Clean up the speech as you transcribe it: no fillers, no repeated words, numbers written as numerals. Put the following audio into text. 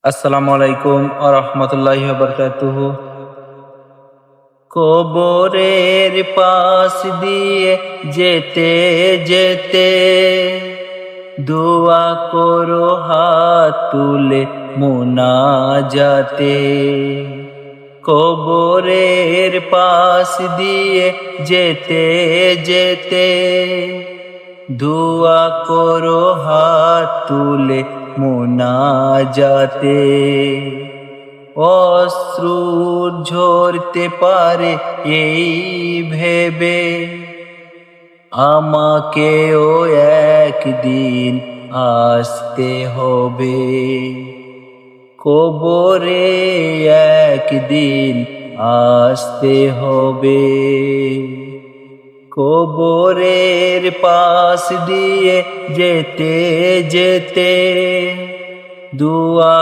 আসসালামু আলাইকুম ওয়া রাহমাতুল্লাহি ওয়া বারাকাতুহু। কবরের পাশ দিয়ে যেতে যেতে দোয়া করো হাত তুলে মুনাজাতে। কবরের পাশ দিয়ে যেতে যেতে দোয়া করো হাত তুলে মুনাজাতে। অশ্রু ঝরতে পারে এই ভেবে আমাকেও একদিন আসতে হবে। কবরে একদিন আসতে হবে। কবরের পাশ দিয়ে যেতে যেতে দোয়া